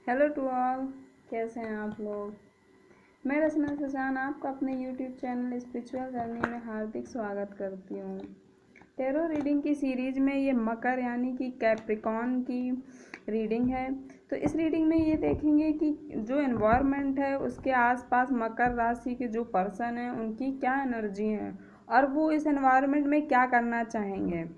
Hello to all, कैसे हैं आप लोग। मैं रचना सुजान आपका अपने यूट्यूब चैनल स्पिरिचुअल जर्नी में हार्दिक स्वागत करती हूँ। टैरो रीडिंग की सीरीज़ में ये मकर यानी कि कैप्रिकॉन की रीडिंग है। तो इस रीडिंग में ये देखेंगे कि जो एनवायरनमेंट है उसके आसपास मकर राशि के जो पर्सन हैं उनकी क्या एनर्जी है और वो इस एनवायरनमेंट में क्या करना चाहेंगे।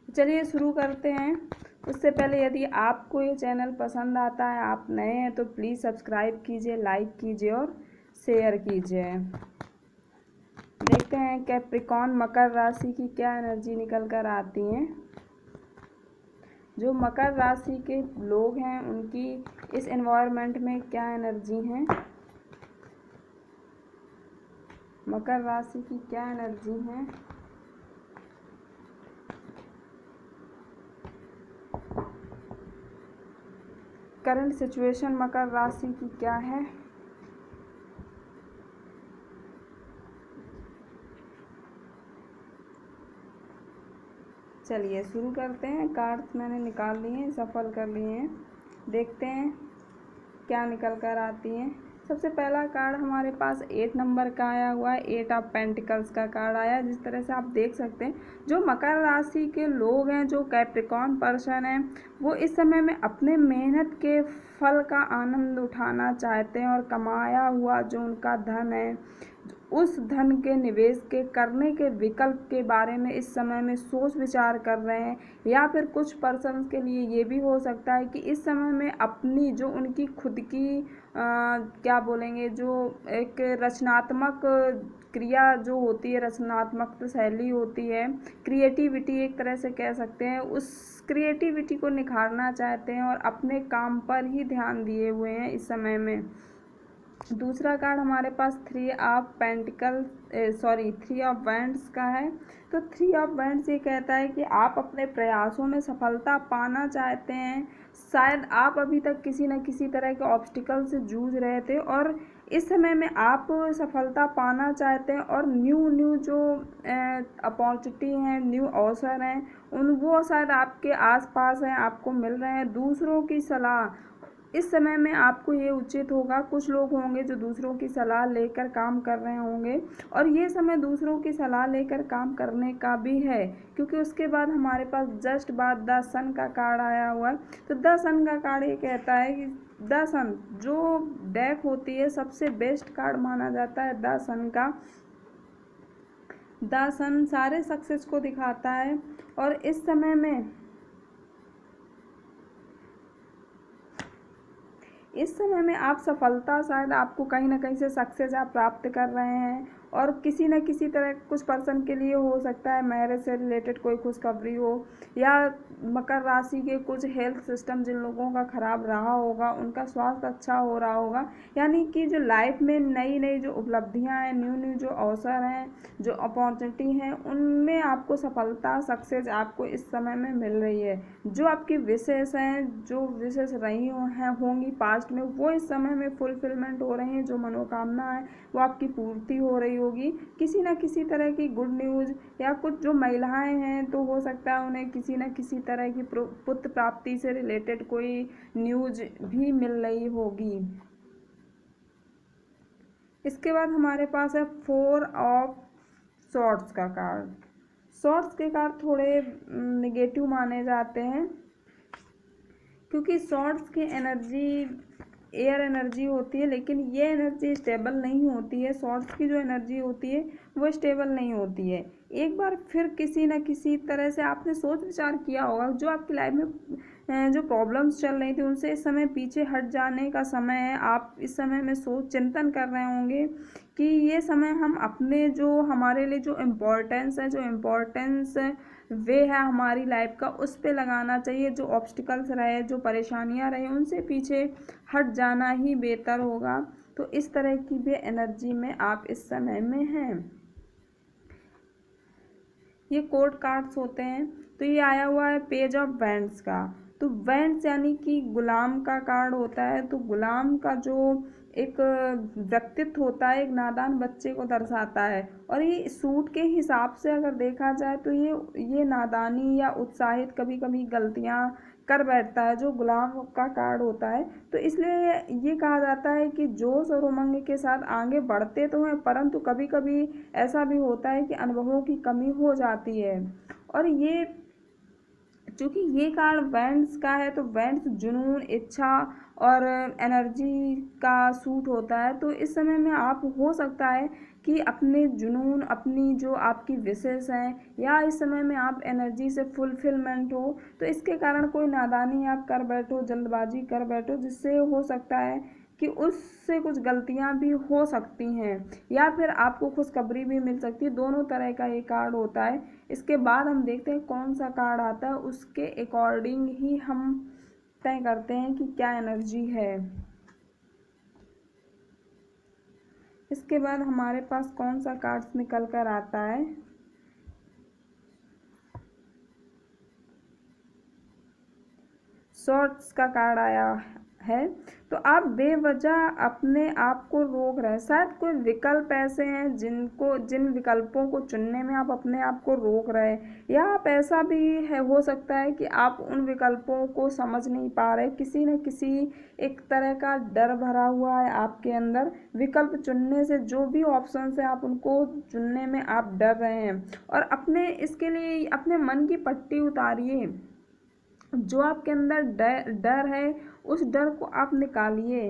चलिए शुरू करते हैं। उससे पहले यदि आपको ये चैनल पसंद आता है, आप नए हैं तो प्लीज़ सब्सक्राइब कीजिए, लाइक कीजिए और शेयर कीजिए। देखते हैं कैप्रिकॉन मकर राशि की क्या एनर्जी निकल कर आती हैं। जो मकर राशि के लोग हैं उनकी इस एनवायरनमेंट में क्या एनर्जी हैं। मकर राशि की क्या एनर्जी हैं। करंट सिचुएशन मकर राशि की क्या है। चलिए शुरू करते हैं। कार्ड्स मैंने निकाल लिए हैं, सफल कर लिए हैं। देखते हैं क्या निकल कर आती हैं। सबसे पहला कार्ड हमारे पास 8 नंबर का आया हुआ है। 8 ऑफ पेंटिकल्स का कार्ड आया। जिस तरह से आप देख सकते हैं, जो मकर राशि के लोग हैं, जो कैप्रिकॉन पर्सन हैं, वो इस समय में अपने मेहनत के फल का आनंद उठाना चाहते हैं और कमाया हुआ जो उनका धन है, उस धन के निवेश के करने के विकल्प के बारे में इस समय में सोच विचार कर रहे हैं। या फिर कुछ पर्सन के लिए ये भी हो सकता है कि इस समय में अपनी जो उनकी खुद की क्या बोलेंगे, जो एक रचनात्मक क्रिया जो होती है, रचनात्मक शैली होती है, क्रिएटिविटी एक तरह से कह सकते हैं, उस क्रिएटिविटी को निखारना चाहते हैं और अपने काम पर ही ध्यान दिए हुए हैं इस समय में। दूसरा कार्ड हमारे पास 3 ऑफ वैंड्स का है। तो 3 ऑफ वैंड्स ये कहता है कि आप अपने प्रयासों में सफलता पाना चाहते हैं। शायद आप अभी तक किसी न किसी तरह के ऑब्स्टिकल से जूझ रहे थे और इस समय में आप सफलता पाना चाहते हैं और न्यू जो अपॉर्चुनिटी हैं, न्यू अवसर हैं, वो शायद आपके आसपास हैं, आपको मिल रहे हैं। दूसरों की सलाह इस समय में आपको ये उचित होगा। कुछ लोग होंगे जो दूसरों की सलाह लेकर काम कर रहे होंगे और ये समय दूसरों की सलाह लेकर काम करने का भी है, क्योंकि उसके बाद हमारे पास जस्ट बाद द सन का कार्ड आया हुआ है। तो द सन का कार्ड ये कहता है कि द सन जो डेक होती है, सबसे बेस्ट कार्ड माना जाता है द सन का। द सन सारे सक्सेस को दिखाता है और इस समय में आप सफलता, शायद आपको कहीं ना कहीं से सक्सेस आप प्राप्त कर रहे हैं और किसी न किसी तरह कुछ पर्सन के लिए हो सकता है मैरिज से रिलेटेड कोई खुशखबरी हो, या मकर राशि के कुछ हेल्थ सिस्टम जिन लोगों का ख़राब रहा होगा उनका स्वास्थ्य अच्छा हो रहा होगा। यानी कि जो लाइफ में नई नई जो उपलब्धियां हैं, न्यू जो अवसर हैं, जो अपॉर्चुनिटी हैं, उनमें आपको सफलता, सक्सेस आपको इस समय में मिल रही है। जो आपकी विशेष हैं, जो विशेष रही हैं होंगी पास्ट में, वो इस समय में फुलफिलमेंट हो रही हैं। जो मनोकामना है वो आपकी पूर्ति हो रही होगी। किसी न किसी तरह की गुड न्यूज़, या कुछ जो महिलाएं हैं तो हो सकता है उन्हें किसी न किसी तरह की पुत्र प्राप्ति से रिलेटेड कोई न्यूज़ भी मिल रही होगी। इसके बाद हमारे पास है 4 ऑफ सॉर्ड्स का कार्ड। सॉर्ड्स के कार्ड थोड़े नेगेटिव माने जाते हैं, क्योंकि सॉर्ड्स की एनर्जी एयर एनर्जी होती है, लेकिन ये एनर्जी स्टेबल नहीं होती है। सॉर्ड्स की जो एनर्जी होती है वो स्टेबल नहीं होती है। एक बार फिर किसी न किसी तरह से आपने सोच विचार किया होगा, जो आपकी लाइफ में जो प्रॉब्लम्स चल रही थी उनसे इस समय पीछे हट जाने का समय है। आप इस समय में सोच चिंतन कर रहे होंगे कि ये समय हम अपने जो हमारे लिए जो इम्पोर्टेंस वे है हमारी लाइफ का, उस पे लगाना चाहिए। जो ऑब्स्टिकल्स रहे, जो परेशानियां रही, उनसे पीछे हट जाना ही बेहतर होगा। तो इस तरह की भी एनर्जी में आप इस समय में हैं। ये कोर्ट कार्ड्स होते हैं। तो ये आया हुआ है पेज ऑफ वैंड्स का। तो वैंड्स यानी कि गुलाम का कार्ड होता है। तो गुलाम का जो एक व्यक्तित्व होता है, एक नादान बच्चे को दर्शाता है। और ये सूट के हिसाब से अगर देखा जाए तो ये नादानी या उत्साहित, कभी कभी गलतियाँ कर बैठता है, जो गुलाम का कार्ड होता है। तो इसलिए ये कहा जाता है कि जोश और उमंग के साथ आगे बढ़ते तो हैं, परंतु कभी कभी ऐसा भी होता है कि अनुभवों की कमी हो जाती है। और ये चूँकि ये कार्ड वैंड्स का है, तो वैंड्स जुनून, इच्छा और एनर्जी का सूट होता है। तो इस समय में आप हो सकता है कि अपने जुनून, अपनी जो आपकी विशेष हैं, या इस समय में आप एनर्जी से फुलफिलमेंट हो, तो इसके कारण कोई नादानी आप कर बैठो, जल्दबाजी कर बैठो, जिससे हो सकता है कि उससे कुछ गलतियां भी हो सकती हैं, या फिर आपको खुशखबरी भी मिल सकती है। दोनों तरह का ये कार्ड होता है। इसके बाद हम देखते हैं कौन सा कार्ड आता है, उसके अकॉर्डिंग ही हम तय करते हैं कि क्या एनर्जी है। इसके बाद हमारे पास कौन सा कार्ड निकल कर आता है, शॉर्ट्स का कार्ड आया है। तो आप बेवजह अपने आप को रोक रहे हैं। शायद कोई विकल्प ऐसे हैं जिन विकल्पों को चुनने में आप अपने आप को रोक रहे हैं, या आप ऐसा भी है, हो सकता है कि आप उन विकल्पों को समझ नहीं पा रहे। किसी न किसी एक तरह का डर भरा हुआ है आपके अंदर। विकल्प चुनने से, जो भी ऑप्शन है आप उनको चुनने में आप डर रहे हैं, और इसके लिए अपने मन की पट्टी उतारिए। जो आपके अंदर डर है, उस डर को आप निकालिए।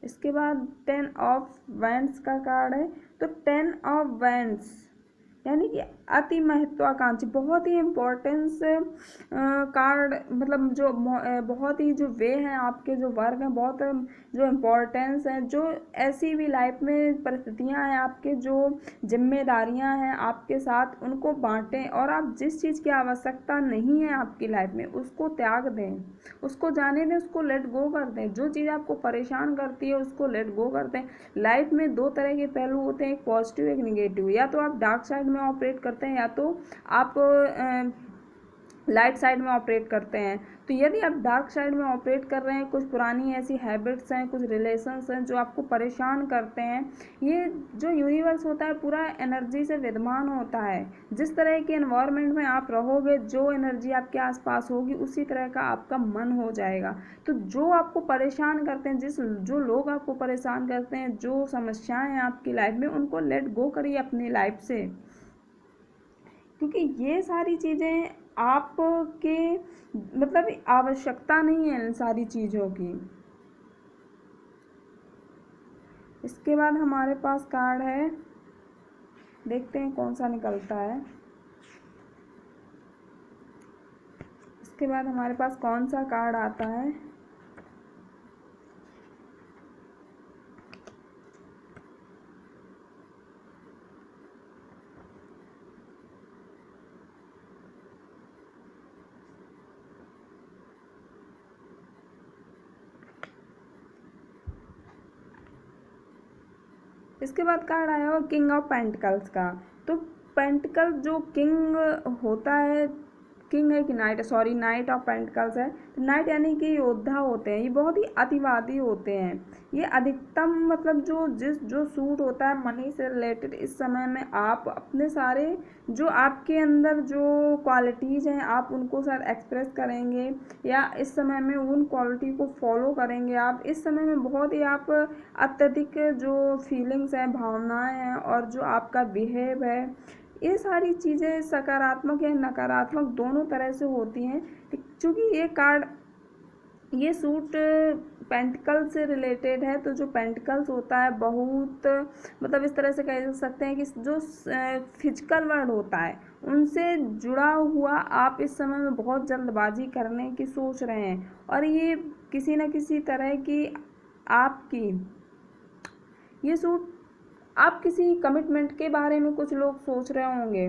इसके बाद 10 ऑफ वैंड्स का कार्ड है। तो 10 ऑफ वैंड्स यानी कि अति महत्वाकांक्षी, बहुत ही इम्पोर्टेंस कार्ड, मतलब जो बहुत ही जो वे हैं आपके, जो वर्ग हैं, बहुत जो इम्पोर्टेंस हैं, जो ऐसी भी लाइफ में परिस्थितियां हैं आपके, जो जिम्मेदारियां हैं आपके साथ, उनको बांटें, और आप जिस चीज़ की आवश्यकता नहीं है आपकी लाइफ में, उसको त्याग दें, उसको जाने दें, उसको लेट गो कर दें। जो चीज़ आपको परेशान करती है उसको लेट गो कर दें। लाइफ में दो तरह के पहलू होते हैं, एक पॉजिटिव एक निगेटिव। या तो आप डार्क साइड में ऑपरेट करते हैं, या तो आप लाइट साइड में ऑपरेट करते हैं। तो यदि आप डार्क साइड में ऑपरेट कर रहे हैं, कुछ पुरानी ऐसी हैबिट्स हैं, कुछ रिलेशंस हैं जो आपको परेशान करते हैं, ये जो यूनिवर्स होता है पूरा एनर्जी से विद्यमान होता है। जिस तरह के एनवायरनमेंट में आप रहोगे, जो एनर्जी आपके आसपास होगी, उसी तरह का आपका मन हो जाएगा। तो जो आपको परेशान करते हैं, जो लोग आपको परेशान करते हैं, जो समस्याएं हैं आपकी लाइफ में, उनको लेट गो करिए अपनी लाइफ से, क्योंकि ये सारी चीज़ें आपके मतलब आवश्यकता नहीं है इन सारी चीज़ों की। इसके बाद हमारे पास कार्ड है, देखते हैं कौन सा निकलता है। इसके बाद हमारे पास कौन सा कार्ड आता है, इसके बाद कार्ड आया हुआ किंग ऑफ पेंटिकल्स का। तो पेंटिकल जो किंग होता है, किंग है कि night, sorry night of pentacles है। तो नाइट यानी कि योद्धा होते हैं, ये बहुत ही अतिवादी होते हैं। ये अधिकतम मतलब जो सूट होता है मनी से रिलेटेड, इस समय में आप अपने सारे जो आपके अंदर जो क्वालिटीज़ हैं आप उनको शायद एक्सप्रेस करेंगे, या इस समय में उन क्वालिटी को फॉलो करेंगे। आप इस समय में बहुत ही आप अत्यधिक जो फीलिंग्स हैं, भावनाएं हैं, और जो आपका बिहेव है, ये सारी चीज़ें सकारात्मक या नकारात्मक दोनों तरह से होती हैं। क्योंकि ये कार्ड, ये सूट पेंटिकल से रिलेटेड है। तो जो पेंटिकल्स होता है बहुत मतलब इस तरह से कह सकते हैं कि जो फिजिकल वर्ड होता है उनसे जुड़ा हुआ आप इस समय में बहुत जल्दबाजी करने की सोच रहे हैं, और ये किसी न किसी तरह की आपकी ये सूट, आप किसी कमिटमेंट के बारे में कुछ लोग सोच रहे होंगे,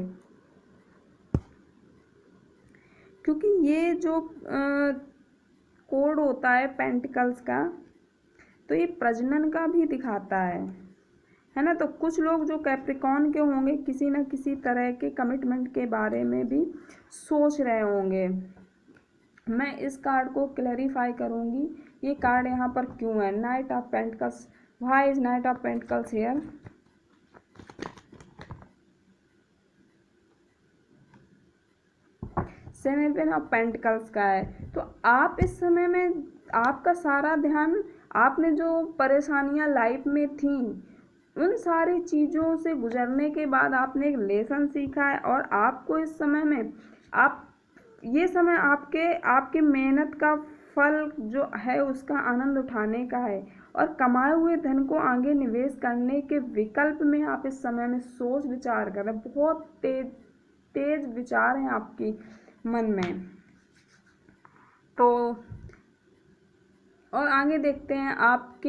क्योंकि ये जो कोड होता है पेंटिकल्स का, तो ये प्रजनन का भी दिखाता है ना। तो कुछ लोग जो कैप्रिकॉर्न के होंगे किसी न किसी तरह के कमिटमेंट के बारे में भी सोच रहे होंगे। मैं इस कार्ड को क्लैरिफाई करूँगी, ये कार्ड यहाँ पर क्यों है। Night of pentacles, why is night of pentacles here. 7 of pentacles का है। तो आप इस समय में आपका सारा ध्यान, आपने जो परेशानियां लाइफ में थी उन सारी चीज़ों से गुजरने के बाद आपने एक लेसन सीखा है, और आपको इस समय में आप ये समय आपके मेहनत का फल जो है उसका आनंद उठाने का है, और कमाए हुए धन को आगे निवेश करने के विकल्प में आप इस समय में सोच विचार कर रहे हैं। बहुत तेज विचार हैं आपकी मन में। तो और आगे देखते हैं आप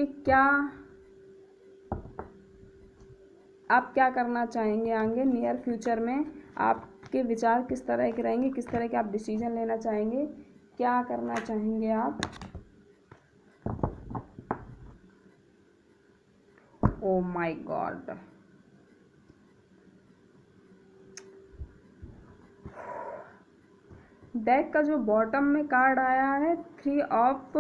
क्या करना चाहेंगे आगे नियर फ्यूचर में, आपके विचार किस तरह के रहेंगे, किस तरह के आप डिसीजन लेना चाहेंगे, क्या करना चाहेंगे आप। ओ माय गॉड, डेक का जो बॉटम में कार्ड आया है 3 ऑफ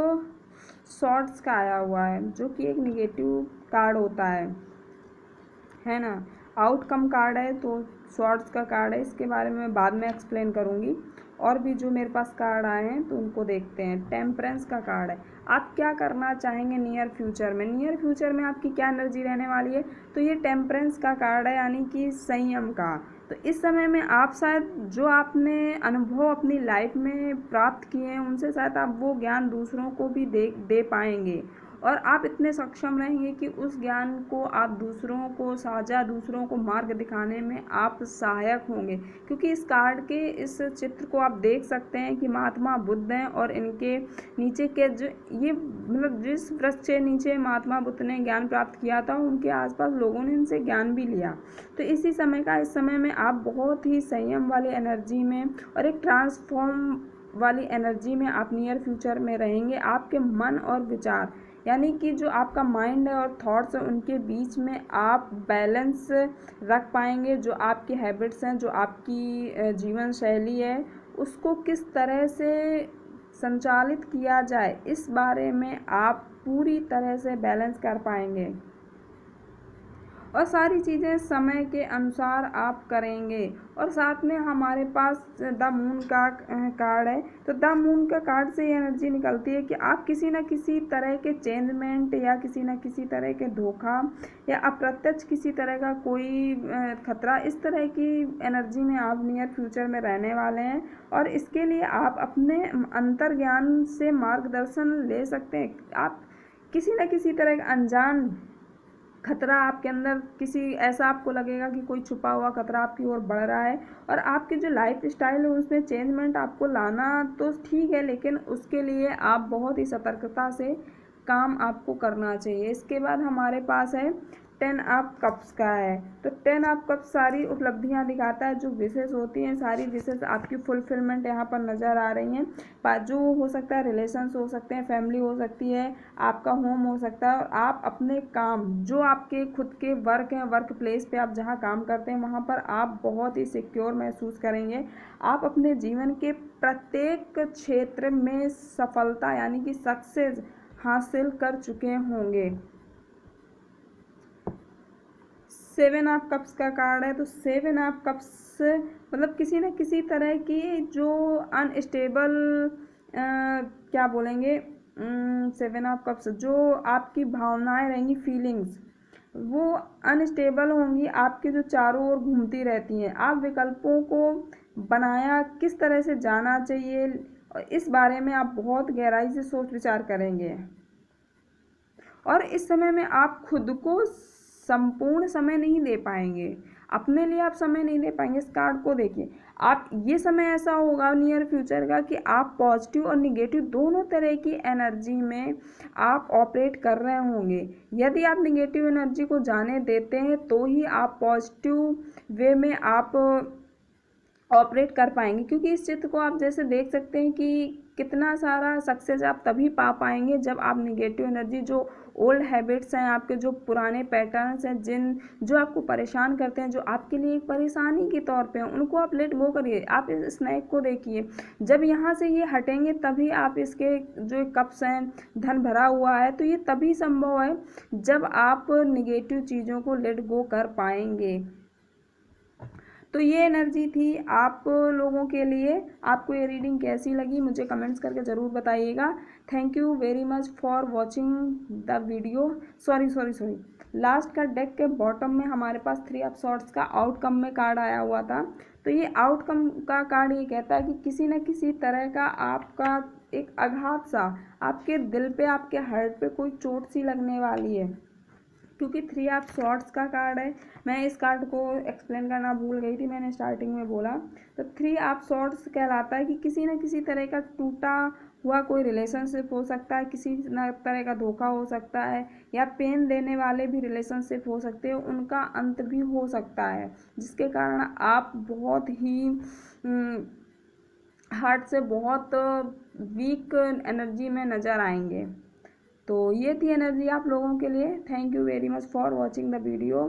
सॉर्ड्स का आया हुआ है, जो कि एक निगेटिव कार्ड होता है ना। आउटकम कार्ड है, तो सॉर्ड्स का कार्ड है, इसके बारे में मैं बाद में एक्सप्लेन करूँगी। और भी जो मेरे पास कार्ड आए हैं तो उनको देखते हैं। टेम्परेंस का कार्ड है, आप क्या करना चाहेंगे नियर फ्यूचर में, नियर फ्यूचर में आपकी क्या एनर्जी रहने वाली है। तो ये टेम्परेंस का कार्ड है, यानी कि संयम का। तो इस समय में आप शायद जो आपने अनुभव अपनी लाइफ में प्राप्त किए हैं उनसे शायद आप वो ज्ञान दूसरों को भी दे पाएंगे, और आप इतने सक्षम रहेंगे कि उस ज्ञान को आप दूसरों को साझा, दूसरों को मार्ग दिखाने में आप सहायक होंगे। क्योंकि इस कार्ड के इस चित्र को आप देख सकते हैं कि महात्मा बुद्ध हैं, और इनके नीचे के जो ये मतलब जिस वृक्ष के नीचे महात्मा बुद्ध ने ज्ञान प्राप्त किया था उनके आसपास लोगों ने इनसे ज्ञान भी लिया। तो इसी समय का इस समय में आप बहुत ही संयम वाली एनर्जी में और एक ट्रांसफॉर्म वाली एनर्जी में आप नियर फ्यूचर में रहेंगे। आपके मन और विचार, यानी कि जो आपका माइंड है और थॉट्स है, उनके बीच में आप बैलेंस रख पाएंगे। जो आपकी हैबिट्स हैं, जो आपकी जीवन शैली है, उसको किस तरह से संचालित किया जाए, इस बारे में आप पूरी तरह से बैलेंस कर पाएंगे, और सारी चीज़ें समय के अनुसार आप करेंगे। और साथ में हमारे पास द मून का कार्ड है। तो द मून का कार्ड से ये एनर्जी निकलती है कि आप किसी न किसी तरह के चेंजमेंट या किसी न किसी तरह के धोखा या अप्रत्यक्ष किसी तरह का कोई खतरा, इस तरह की एनर्जी में आप नियर फ्यूचर में रहने वाले हैं। और इसके लिए आप अपने अंतर्ज्ञान से मार्गदर्शन ले सकते हैं। आप किसी न किसी तरह का अनजान खतरा आपके अंदर, किसी ऐसा आपको लगेगा कि कोई छुपा हुआ खतरा आपकी ओर बढ़ रहा है, और आपकी जो लाइफ स्टाइल है उसमें चेंजमेंट आपको लाना तो ठीक है, लेकिन उसके लिए आप बहुत ही सतर्कता से काम आपको करना चाहिए। इसके बाद हमारे पास है 10 ऑफ कप्स का है। तो 10 ऑफ कप्स सारी उपलब्धियां दिखाता है, जो विशेष होती हैं, सारी विशेष आपकी फुलफिलमेंट यहाँ पर नज़र आ रही हैं। जो हो सकता है रिलेशंस हो सकते हैं, फैमिली हो सकती है, आपका होम हो सकता है, और आप अपने काम जो आपके खुद के वर्क हैं, वर्क प्लेस पे आप जहाँ काम करते हैं वहाँ पर आप बहुत ही सिक्योर महसूस करेंगे। आप अपने जीवन के प्रत्येक क्षेत्र में सफलता यानी कि सक्सेस हासिल कर चुके होंगे। 7 ऑफ कप्स का कार्ड है। तो 7 ऑफ कप्स मतलब किसी न किसी तरह की जो अनस्टेबल क्या बोलेंगे, 7 ऑफ कप्स जो आपकी भावनाएं रहेंगी, फीलिंग्स, वो अनस्टेबल होंगी, आपके जो चारों ओर घूमती रहती हैं। आप विकल्पों को बनाया किस तरह से जाना चाहिए, और इस बारे में आप बहुत गहराई से सोच विचार करेंगे। और इस समय में आप खुद को संपूर्ण समय नहीं दे पाएंगे, अपने लिए आप समय नहीं दे पाएंगे। इस कार्ड को देखिए, आप ये समय ऐसा होगा नियर फ्यूचर का कि आप पॉजिटिव और निगेटिव दोनों तरह की एनर्जी में आप ऑपरेट कर रहे होंगे। यदि आप निगेटिव एनर्जी को जाने देते हैं तो ही आप पॉजिटिव वे में आप ऑपरेट कर पाएंगे। क्योंकि इस चित्र को आप जैसे देख सकते हैं कि कितना सारा सक्सेस आप तभी पा पाएंगे जब आप निगेटिव एनर्जी, जो ओल्ड हैबिट्स हैं, आपके जो पुराने पैटर्न्स हैं, जो आपको परेशान करते हैं, जो आपके लिए एक परेशानी के तौर पे हैं, उनको आप लेट गो करिए। आप इस स्नैक को देखिए, जब यहाँ से ये हटेंगे तभी आप इसके जो कप्स हैं, धन भरा हुआ है, तो ये तभी संभव है जब आप निगेटिव चीज़ों को लेट गो कर पाएंगे। तो ये एनर्जी थी आप लोगों के लिए। आपको ये रीडिंग कैसी लगी मुझे कमेंट्स करके ज़रूर बताइएगा। Thank you very much for watching the video. Sorry, last का डेक के बॉटम में हमारे पास 3 ऑफ सॉर्ड्स का आउटकम में कार्ड आया हुआ था। तो ये आउटकम का कार्ड ये कहता है कि किसी न किसी तरह का आपका एक आघात सा आपके दिल पे, आपके हार्ट पे कोई चोट सी लगने वाली है, क्योंकि 3 ऑफ सॉर्ड्स का कार्ड है। मैं इस कार्ड को एक्सप्लेन करना भूल गई थी, मैंने स्टार्टिंग में बोला। तो 3 ऑफ सॉर्ड्स कहलाता है कि किसी न किसी तरह का टूटा हुआ कोई रिलेशनशिप हो सकता है, किसी न तरह का धोखा हो सकता है, या पेन देने वाले भी रिलेशनशिप हो सकते हैं, उनका अंत भी हो सकता है, जिसके कारण आप बहुत ही हार्ट से बहुत वीक एनर्जी में नज़र आएंगे। तो ये थी एनर्जी आप लोगों के लिए। Thank you very much for watching the video.